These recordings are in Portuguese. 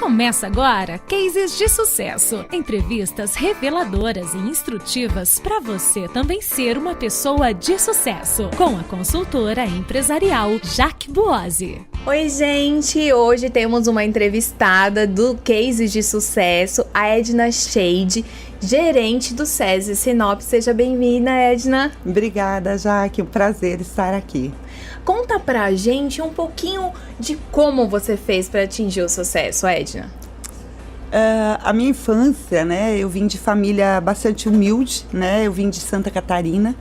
Começa agora Cases de Sucesso. Entrevistas reveladoras e instrutivas para você também ser uma pessoa de sucesso. Com a consultora empresarial Jaque Buozzi. Oi, gente! Hoje temos uma entrevistada do Cases de Sucesso, a Edna Shade, gerente do SESI Sinop. Seja bem-vinda, Edna. Obrigada, Jaque. Um prazer estar aqui. Conta pra gente um pouquinho de como você fez para atingir o sucesso, Edna. A minha infância, né? Eu vim de família bastante humilde, né? Eu vim de Santa Catarina.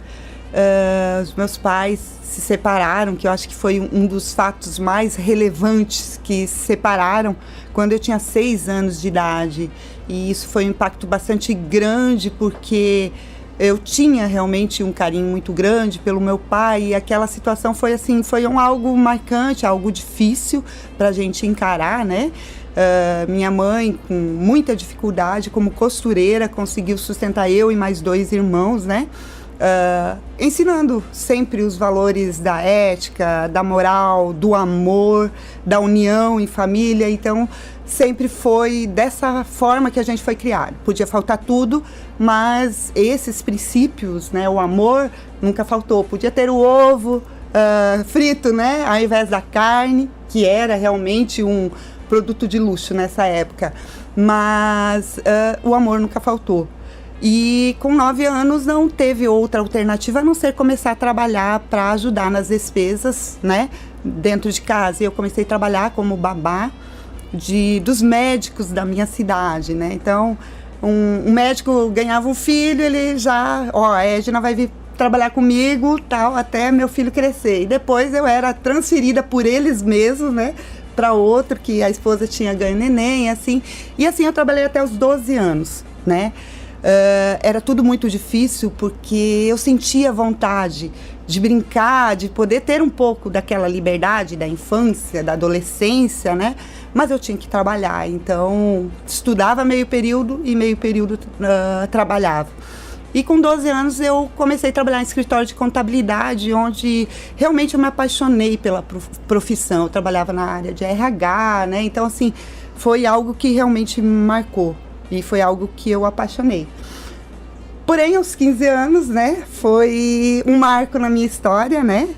Os meus pais se separaram, que eu acho que foi um dos fatos mais relevantes que se separaram quando eu tinha 6 anos de idade. E isso foi um impacto bastante grande, porque eu tinha realmente um carinho muito grande pelo meu pai, e aquela situação foi assim, algo marcante, algo difícil para a gente encarar, né? Minha mãe, com muita dificuldade, como costureira, conseguiu sustentar eu e mais 2 irmãos, né? Ensinando sempre os valores da ética, da moral, do amor, da união em família. Então, sempre foi dessa forma que a gente foi criado. Podia faltar tudo, mas esses princípios, né, o amor, nunca faltou. Podia ter o ovo frito, né, ao invés da carne, que era realmente um produto de luxo nessa época. Mas o amor nunca faltou. E com 9 anos não teve outra alternativa a não ser começar a trabalhar para ajudar nas despesas, né, dentro de casa. E eu comecei a trabalhar como babá dos médicos da minha cidade, né? Então, um médico ganhava um filho, ele já, a Edna vai vir trabalhar comigo, tal, até meu filho crescer. E depois eu era transferida por eles mesmos, né, para outro, que a esposa tinha ganho neném, assim. E assim eu trabalhei até os 12 anos, né? Era tudo muito difícil, porque eu sentia vontade de brincar, de poder ter um pouco daquela liberdade da infância, da adolescência, né? Mas eu tinha que trabalhar, então estudava meio período e meio período trabalhava. E com 12 anos eu comecei a trabalhar em escritório de contabilidade, onde realmente eu me apaixonei pela profissão. Eu trabalhava na área de RH, né? Então, assim, foi algo que realmente me marcou. E foi algo que eu apaixonei. Porém, aos 15 anos, né, foi um marco na minha história, né,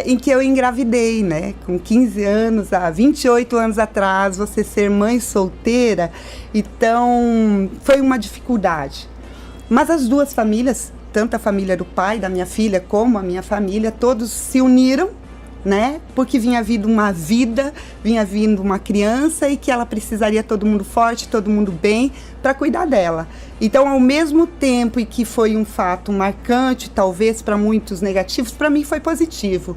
em que eu engravidei, né, com 15 anos, há 28 anos atrás, você ser mãe solteira, então foi uma dificuldade. Mas as duas famílias, tanto a família do pai da minha filha como a minha família, todos se uniram, né? Porque vinha vindo uma vida, vinha vindo uma criança, e que ela precisaria todo mundo forte, todo mundo bem, para cuidar dela. Então, ao mesmo tempo em que foi um fato marcante, talvez para muitos negativos, para mim foi positivo.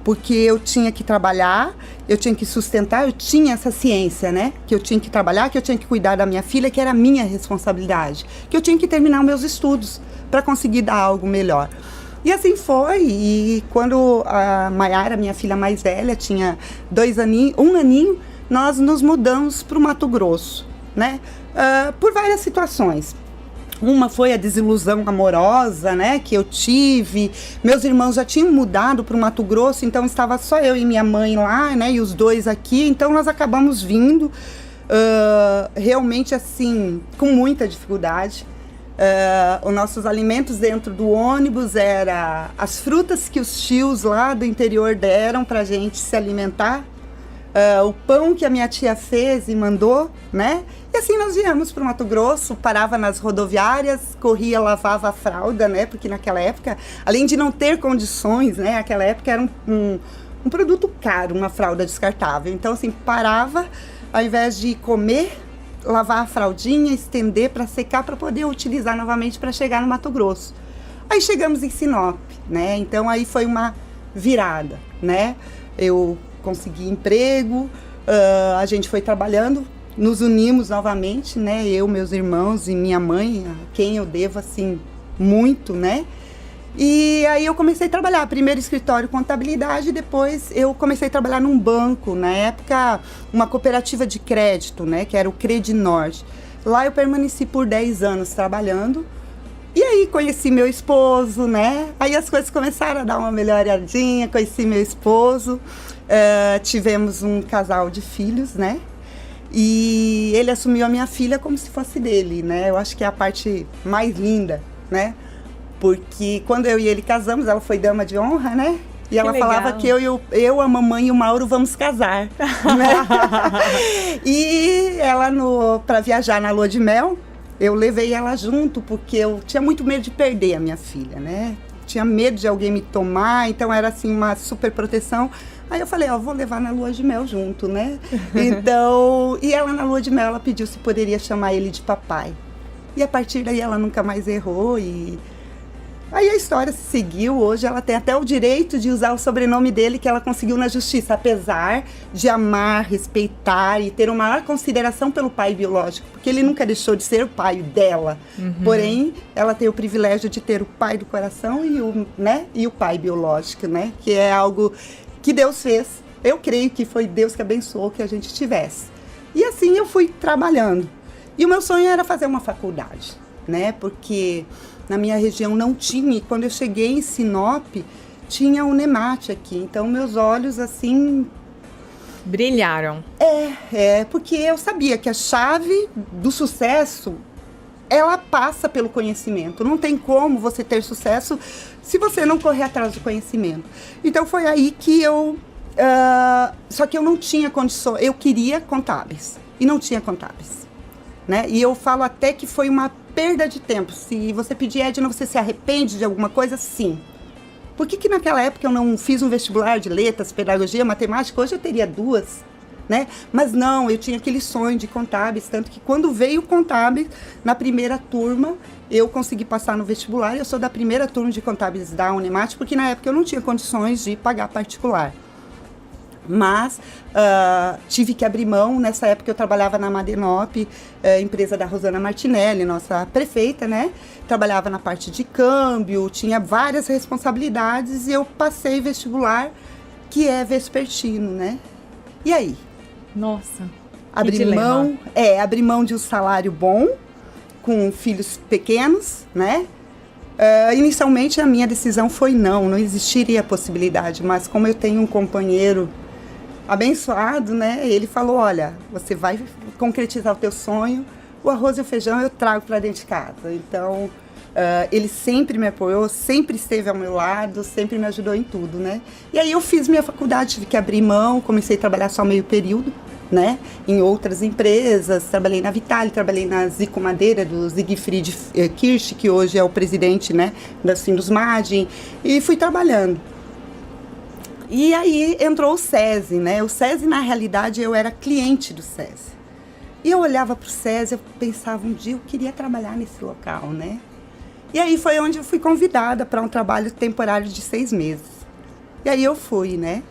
Porque eu tinha que trabalhar, eu tinha que sustentar, eu tinha essa ciência, né? Que eu tinha que trabalhar, que eu tinha que cuidar da minha filha, que era a minha responsabilidade. Que eu tinha que terminar meus estudos para conseguir dar algo melhor. E assim foi, e quando a Maiara, minha filha mais velha, tinha 1 aninho, nós nos mudamos para o Mato Grosso, né? Por várias situações. Uma foi a desilusão amorosa, né, que eu tive. Meus irmãos já tinham mudado para o Mato Grosso, então estava só eu e minha mãe lá, né, e os 2 aqui. Então nós acabamos vindo, realmente assim, com muita dificuldade. Os nossos alimentos dentro do ônibus eram as frutas que os tios lá do interior deram para a gente se alimentar, o pão que a minha tia fez e mandou, né? E assim nós viemos para o Mato Grosso, parava nas rodoviárias, corria, lavava a fralda, né? Porque naquela época, além de não ter condições, né? Naquela época era um produto caro, uma fralda descartável. Então assim, parava, ao invés de comer, lavar a fraldinha, estender para secar, para poder utilizar novamente para chegar no Mato Grosso. Aí chegamos em Sinop, né? Então aí foi uma virada, né? Eu consegui emprego, a gente foi trabalhando, nos unimos novamente, né? Eu, meus irmãos e minha mãe, a quem eu devo assim muito, né? E aí eu comecei a trabalhar, primeiro escritório de contabilidade, depois eu comecei a trabalhar num banco, na época uma cooperativa de crédito, né, que era o Credinord. Lá eu permaneci por 10 anos trabalhando, e aí conheci meu esposo, né, aí as coisas começaram a dar uma melhoradinha, conheci meu esposo, tivemos um casal de filhos, né, E ele assumiu a minha filha como se fosse dele, né? Eu acho que é a parte mais linda, né? Porque quando eu e ele casamos, ela foi dama de honra, né? E ela falava que eu, a mamãe e o Mauro vamos casar, né? E ela, para viajar na lua de mel, eu levei ela junto, porque eu tinha muito medo de perder a minha filha, né? Tinha medo de alguém me tomar, então era assim uma super proteção. Aí eu falei, vou levar na lua de mel junto, né? Então, e ela na lua de mel, ela pediu se poderia chamar ele de papai. E a partir daí ela nunca mais errou e... Aí a história se seguiu, hoje ela tem até o direito de usar o sobrenome dele que ela conseguiu na justiça, apesar de amar, respeitar e ter uma maior consideração pelo pai biológico, porque ele nunca deixou de ser o pai dela. Porém, ela tem o privilégio de ter o pai do coração e o pai biológico, né? Que é algo que Deus fez. Eu creio que foi Deus que abençoou que a gente tivesse. E assim eu fui trabalhando. E o meu sonho era fazer uma faculdade, né? Porque na minha região não tinha, e quando eu cheguei em Sinop, tinha o Unemate aqui. Então, meus olhos, assim... brilharam. Porque eu sabia que a chave do sucesso, ela passa pelo conhecimento. Não tem como você ter sucesso se você não correr atrás do conhecimento. Então, foi aí que eu... só que eu não tinha condições, eu queria contábeis, e não tinha contábeis, né? E eu falo até que foi uma perda de tempo. Se você pedir, Edna, você se arrepende de alguma coisa? Sim. Por que naquela época eu não fiz um vestibular de letras, pedagogia, matemática? Hoje eu teria 2, né? Mas não, eu tinha aquele sonho de contábeis, tanto que quando veio o contábeis, na primeira turma, eu consegui passar no vestibular. Eu sou da primeira turma de contábeis da Unemate, porque na época eu não tinha condições de pagar particular. Mas tive que abrir mão. Nessa época eu trabalhava na Madenop, empresa da Rosana Martinelli, nossa prefeita, né? Trabalhava na parte de câmbio, tinha várias responsabilidades e eu passei vestibular, que é vespertino, né? E aí? Nossa, abri mão de um salário bom, com filhos pequenos, né? Inicialmente a minha decisão foi não existiria a possibilidade, mas como eu tenho um companheiro abençoado, né? Ele falou, olha, você vai concretizar o teu sonho, o arroz e o feijão eu trago para dentro de casa. Então, ele sempre me apoiou, sempre esteve ao meu lado, sempre me ajudou em tudo, né? E aí eu fiz minha faculdade, tive que abrir mão, comecei a trabalhar só meio período, né? Em outras empresas, trabalhei na Vitale, trabalhei na Zico Madeira, do Siegfried Kirsch, que hoje é o presidente, né, da Sindusmagem, e fui trabalhando. E aí entrou o SESI, né? O SESI, na realidade, eu era cliente do SESI. E eu olhava para o SESI, eu pensava, um dia eu queria trabalhar nesse local, né? E aí foi onde eu fui convidada para um trabalho temporário de 6 meses. E aí eu fui, né?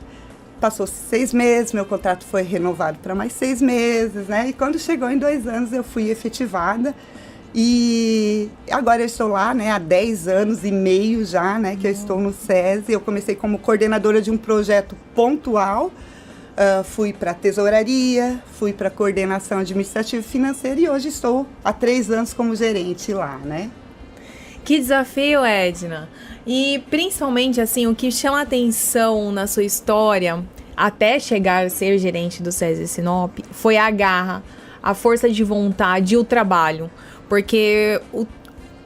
Passou 6 meses, meu contrato foi renovado para mais 6 meses, né? E quando chegou em 2 anos, eu fui efetivada. E agora eu estou lá, né, há 10 anos e meio já, né, que eu estou no SESI. Eu comecei como coordenadora de um projeto pontual, fui para a tesouraria, fui para a coordenação administrativa e financeira e hoje estou há 3 anos como gerente lá, né. Que desafio, Edna! E principalmente, assim, o que chama atenção na sua história, até chegar a ser gerente do SESI Sinop, foi a garra, a força de vontade e o trabalho. Porque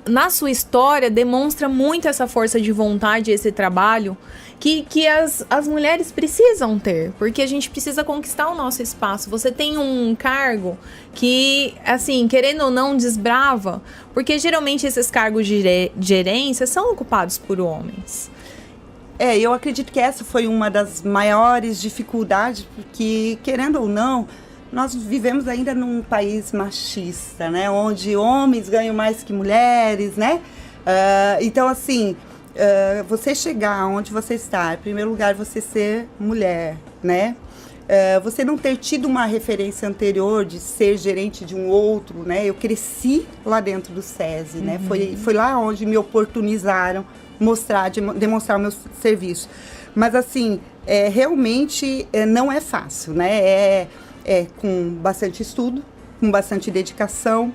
na sua história demonstra muito essa força de vontade, esse trabalho que as mulheres precisam ter, porque a gente precisa conquistar o nosso espaço. Você tem um cargo que, assim, querendo ou não, desbrava, porque geralmente esses cargos de gerência são ocupados por homens. Eu acredito que essa foi uma das maiores dificuldades, porque, querendo ou não, nós vivemos ainda num país machista, né? Onde homens ganham mais que mulheres, né? Então, assim, você chegar onde você está, em primeiro lugar, você ser mulher, né? Você não ter tido uma referência anterior de ser gerente de um outro, né? Eu cresci lá dentro do SESI, né? Foi lá onde me oportunizaram demonstrar o meu serviço. Mas, assim, realmente não é fácil, né? Com bastante estudo, com bastante dedicação.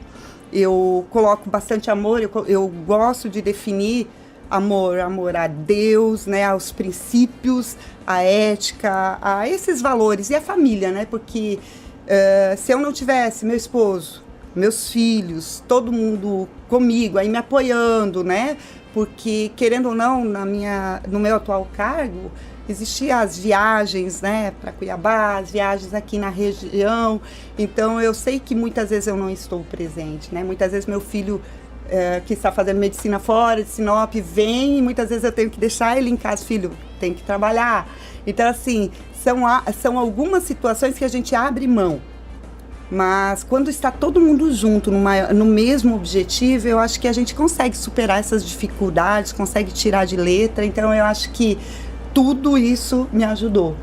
Eu coloco bastante amor, eu gosto de definir amor a Deus, né, aos princípios, à ética, a esses valores e a família, né, porque Se eu não tivesse meu esposo, meus filhos, todo mundo comigo, aí me apoiando, né? Porque, querendo ou não, no meu atual cargo, existiam as viagens, né, para Cuiabá, as viagens aqui na região. Então, eu sei que muitas vezes eu não estou presente, né? Muitas vezes meu filho, que está fazendo medicina fora de Sinop, vem e muitas vezes eu tenho que deixar ele em casa. Filho, tem que trabalhar. Então, assim, são algumas situações que a gente abre mão. Mas quando está todo mundo junto no mesmo objetivo, eu acho que a gente consegue superar essas dificuldades, consegue tirar de letra. Então, eu acho que tudo isso me ajudou.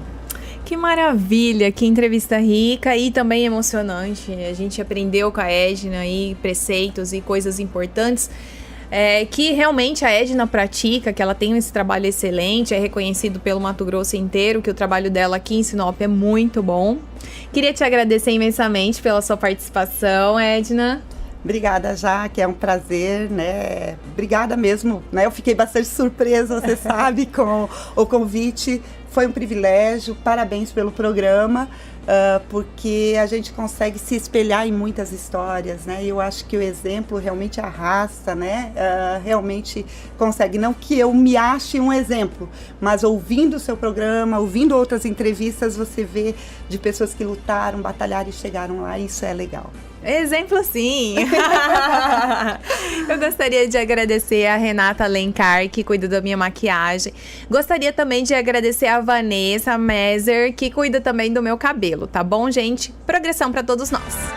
Que maravilha, que entrevista rica e também emocionante. A gente aprendeu com a Edna aí preceitos e coisas importantes que realmente a Edna pratica, que ela tem esse trabalho excelente, é reconhecido pelo Mato Grosso inteiro, que o trabalho dela aqui em Sinop é muito bom. Queria te agradecer imensamente pela sua participação, Edna. Obrigada, Jaque, é um prazer, né? Obrigada mesmo, né? Eu fiquei bastante surpresa, você sabe, com o convite. Foi um privilégio, parabéns pelo programa, porque a gente consegue se espelhar em muitas histórias, né? E eu acho que o exemplo realmente arrasta, né? Realmente consegue, não que eu me ache um exemplo, mas ouvindo o seu programa, ouvindo outras entrevistas, você vê de pessoas que lutaram, batalharam e chegaram lá, e isso é legal. Exemplo sim! Eu gostaria de agradecer a Renata Alencar, que cuida da minha maquiagem. Gostaria também de agradecer a Vanessa Meser, que cuida também do meu cabelo, tá bom, gente? Progressão para todos nós!